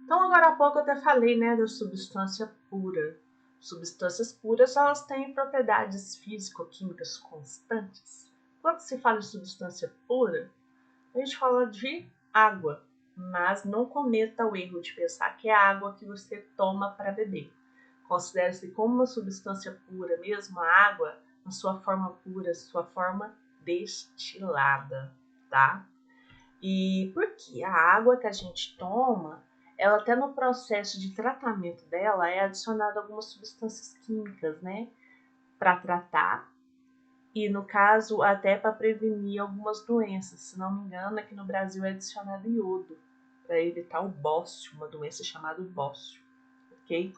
Então, agora há pouco eu até falei, né, da substância pura. Substâncias puras, elas têm propriedades físico-químicas constantes. Quando se fala de substância pura, a gente fala de água, mas não cometa o erro de pensar que é a água que você toma para beber. Considere-se como uma substância pura, mesmo a água, na sua forma pura, sua forma destilada, tá? E porque a água que a gente toma, ela até no processo de tratamento dela é adicionada algumas substâncias químicas, né? Para tratar e no caso até para prevenir algumas doenças. Se não me engano, aqui no Brasil é adicionado iodo para evitar o bócio, uma doença chamada bócio, ok?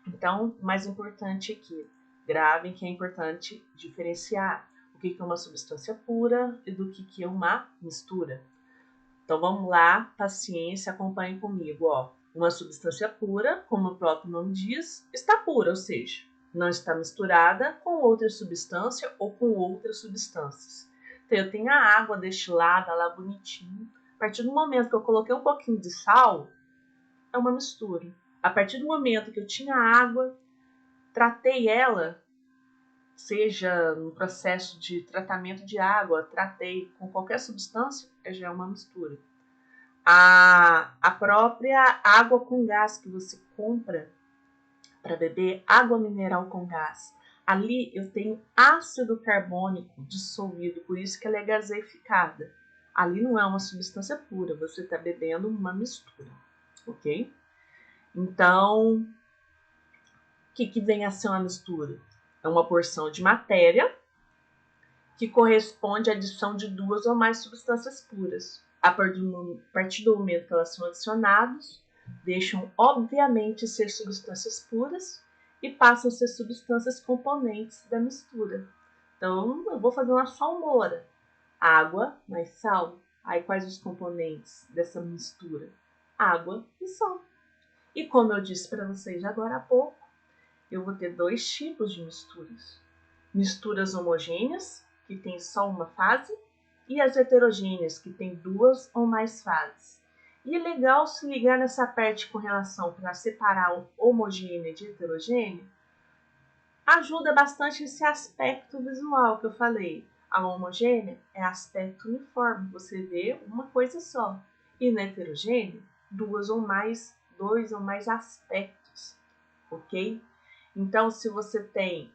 Então, mais importante aqui, gravem que é importante diferenciar o que é uma substância pura e do que é uma mistura. Então vamos lá, paciência, acompanhem comigo. Ó. Uma substância pura, como o próprio nome diz, está pura, ou seja, não está misturada com outra substância ou com outras substâncias. Então eu tenho a água destilada lá bonitinho. A partir do momento que eu coloquei um pouquinho de sal, é uma mistura. A partir do momento que eu tinha água, tratei ela, seja no processo de tratamento de água, tratei com qualquer substância, já é uma mistura. A própria água com gás que você compra para beber, água mineral com gás. Ali eu tenho ácido carbônico dissolvido, por isso que ela é gaseificada. Ali não é uma substância pura, você está bebendo uma mistura, ok? Então, o que vem a ser uma mistura? É uma porção de matéria que corresponde à adição de duas ou mais substâncias puras. A partir do momento que elas são adicionadas, deixam obviamente ser substâncias puras e passam a ser substâncias componentes da mistura. Então, eu vou fazer uma salmoura. Água mais sal. Aí, quais os componentes dessa mistura? Água e sal. E como eu disse para vocês agora há pouco, eu vou ter dois tipos de misturas. Misturas homogêneas, que tem só uma fase, e as heterogêneas, que tem duas ou mais fases. E é legal se ligar nessa parte com relação para separar o homogêneo de heterogêneo, ajuda bastante esse aspecto visual que eu falei. A homogênea é aspecto uniforme, você vê uma coisa só. E na heterogênea, dois ou mais aspectos, ok? Então, se você tem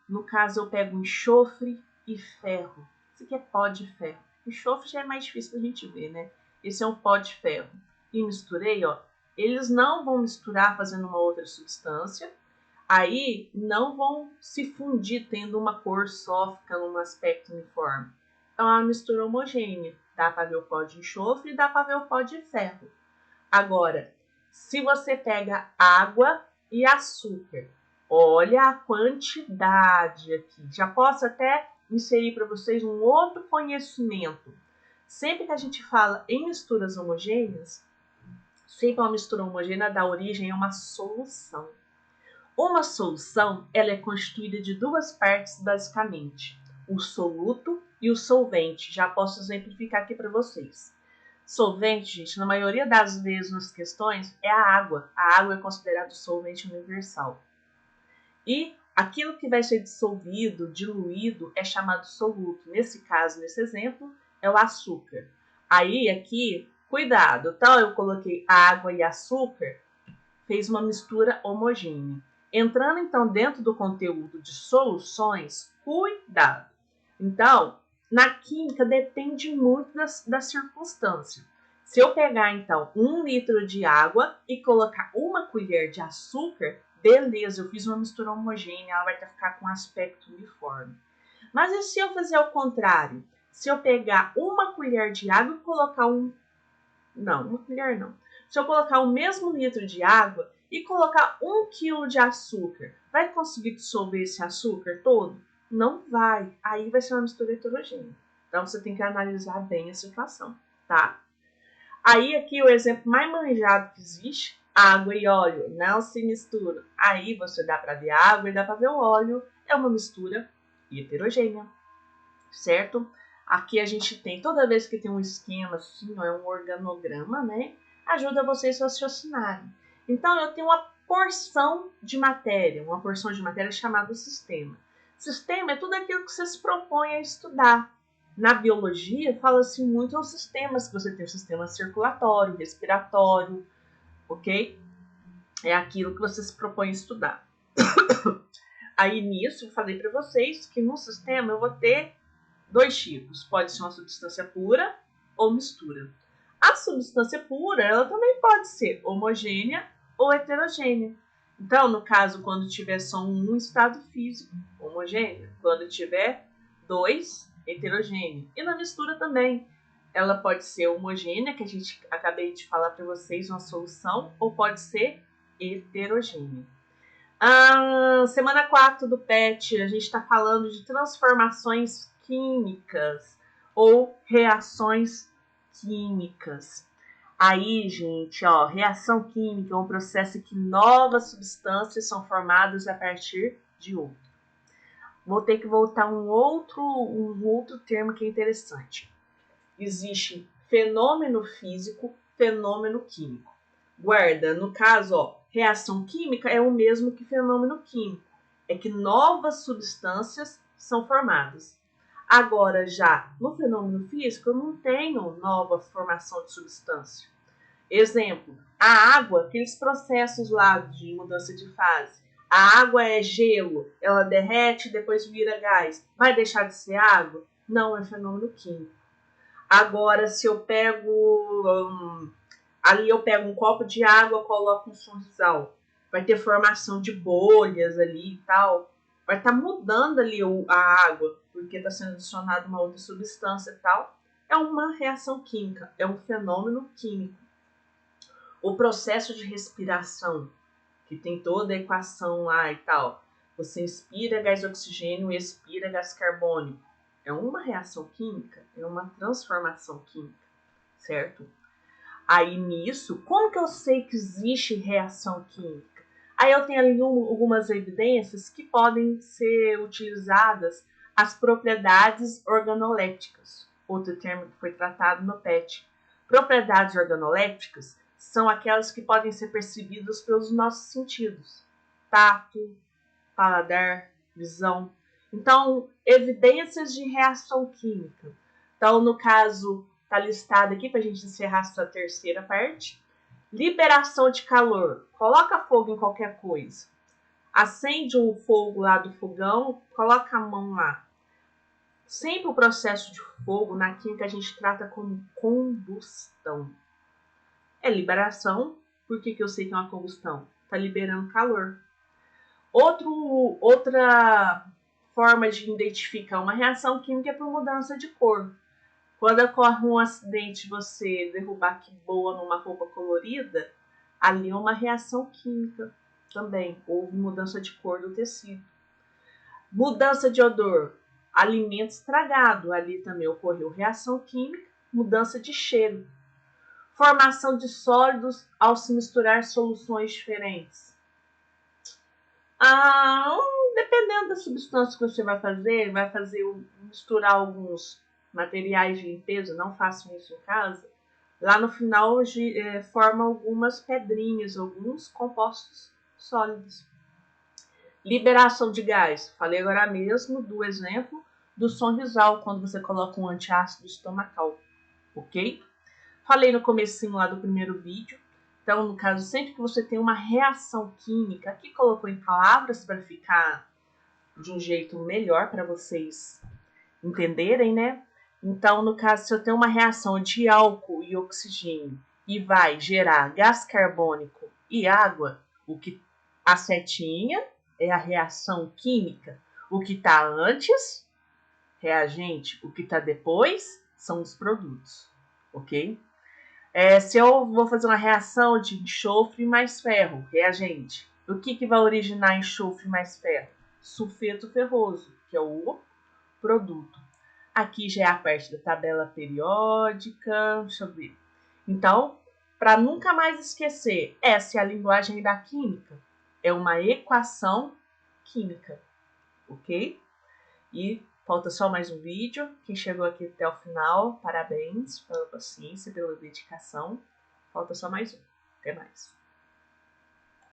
no caso, eu pego enxofre e ferro. Isso aqui é pó de ferro. Enxofre já é mais difícil da gente ver, né? Esse é um pó de ferro. E misturei, ó. Eles não vão misturar fazendo uma outra substância. Aí não vão se fundir tendo uma cor só, ficando um aspecto uniforme. Então é uma mistura homogênea. Dá para ver o pó de enxofre e dá para ver o pó de ferro. Agora, se você pega água e açúcar, olha a quantidade aqui. Já posso até inserir para vocês um outro conhecimento. Sempre que a gente fala em misturas homogêneas, sempre uma mistura homogênea dá origem a uma solução. Uma solução ela é constituída de duas partes, basicamente. O soluto e o solvente. Já posso exemplificar aqui para vocês. Solvente, gente, na maioria das vezes nas questões, é a água. A água é considerada solvente universal. E aquilo que vai ser dissolvido, diluído, é chamado soluto. Nesse caso, nesse exemplo, é o açúcar. Aí, aqui, cuidado, então eu coloquei água e açúcar, fez uma mistura homogênea. Entrando, então, dentro do conteúdo de soluções, cuidado. Então, na química depende muito da circunstância. Se eu pegar, então, 1 litro de água e colocar 1 colher de açúcar, beleza, eu fiz uma mistura homogênea, ela vai ficar com aspecto uniforme. Mas e se eu fazer o contrário? Se eu pegar 1 colher de água e colocar Não, 1 colher não. Se eu colocar o mesmo litro de água e colocar 1 quilo de açúcar, vai conseguir dissolver esse açúcar todo? Não vai. Aí vai ser uma mistura heterogênea. Então você tem que analisar bem a situação, tá? Aí aqui o exemplo mais manjado que existe, água e óleo não se misturam. Aí você dá para ver a água e dá para ver o óleo, é uma mistura heterogênea, certo? Aqui a gente tem, toda vez que tem um esquema assim, ó, é um organograma, né? ajuda vocês a raciocinarem. Então, eu tenho uma porção de matéria chamada sistema. Sistema é tudo aquilo que você se propõe a estudar. Na biologia, fala-se muito aos sistemas, que você tem o sistema circulatório, respiratório, ok? É aquilo que você se propõe a estudar. Aí, nisso, eu falei para vocês que no sistema eu vou ter dois tipos. Pode ser uma substância pura ou mistura. A substância pura, ela também pode ser homogênea ou heterogênea. Então, no caso, quando tiver só um estado físico, homogêneo. Quando tiver dois, heterogêneo. E na mistura também. Ela pode ser homogênea, que a gente acabei de falar para vocês, uma solução, ou pode ser heterogênea. Semana 4 do PET, a gente está falando de transformações químicas ou reações químicas. Aí, gente, ó, reação química é um processo em que novas substâncias são formadas a partir de outro. Vou ter que voltar um outro termo que é interessante. Existe fenômeno físico, fenômeno químico. Guarda, no caso, ó, reação química é o mesmo que fenômeno químico. É que novas substâncias são formadas. Agora, já no fenômeno físico, eu não tenho nova formação de substância. Exemplo, a água, aqueles processos lá de mudança de fase. A água é gelo, ela derrete e depois vira gás. Vai deixar de ser água? Não, é fenômeno químico. Agora, se eu pego... ali eu pego um copo de água, coloco um sorrisal. Vai ter formação de bolhas ali e tal. Vai estar mudando ali a água, porque está sendo adicionada uma outra substância e tal. É uma reação química, é um fenômeno químico. O processo de respiração, que tem toda a equação lá e tal. Você inspira gás oxigênio e expira gás carbônico. É uma reação química, é uma transformação química, certo? Aí nisso, como que eu sei que existe reação química? Aí eu tenho ali algumas evidências que podem ser utilizadas as propriedades organolépticas, outro termo que foi tratado no PET. Propriedades organolépticas são aquelas que podem ser percebidas pelos nossos sentidos: tato, paladar, visão. Então, evidências de reação química. Então, no caso, está listado aqui para a gente encerrar essa terceira parte. Liberação de calor. Coloca fogo em qualquer coisa. Acende o fogo lá do fogão, coloca a mão lá. Sempre o processo de fogo na química a gente trata como combustão. É liberação. Por que eu sei que é uma combustão? Está liberando calor. Outra forma de identificar uma reação química é por mudança de cor. Quando ocorre um acidente, você derrubar que boa numa roupa colorida, ali é uma reação química também. Houve mudança de cor do tecido. Mudança de odor. Alimento estragado. Ali também ocorreu reação química. Mudança de cheiro. Formação de sólidos ao se misturar soluções diferentes. Dependendo da substância que você vai misturar alguns materiais de limpeza, não façam isso em casa. Lá no final forma algumas pedrinhas, alguns compostos sólidos. Liberação de gás. Falei agora mesmo do exemplo do sorrisal, quando você coloca um antiácido estomacal, ok? Falei no comecinho lá do primeiro vídeo. Então, no caso, sempre que você tem uma reação química, aqui colocou em palavras para ficar de um jeito melhor para vocês entenderem, né? Então, no caso, se eu tenho uma reação de álcool e oxigênio e vai gerar gás carbônico e água, a setinha é a reação química. O que está antes, reagente. O que está depois, são os produtos, ok? Se eu vou fazer uma reação de enxofre mais ferro, reagente, o que vai originar enxofre mais ferro? Sulfeto ferroso, que é o produto. Aqui já é a parte da tabela periódica, deixa eu ver. Então, para nunca mais esquecer, essa é a linguagem da química. É uma equação química, ok? E falta só mais um vídeo. Quem chegou aqui até o final, parabéns pela paciência, pela dedicação. Falta só mais um. Até mais.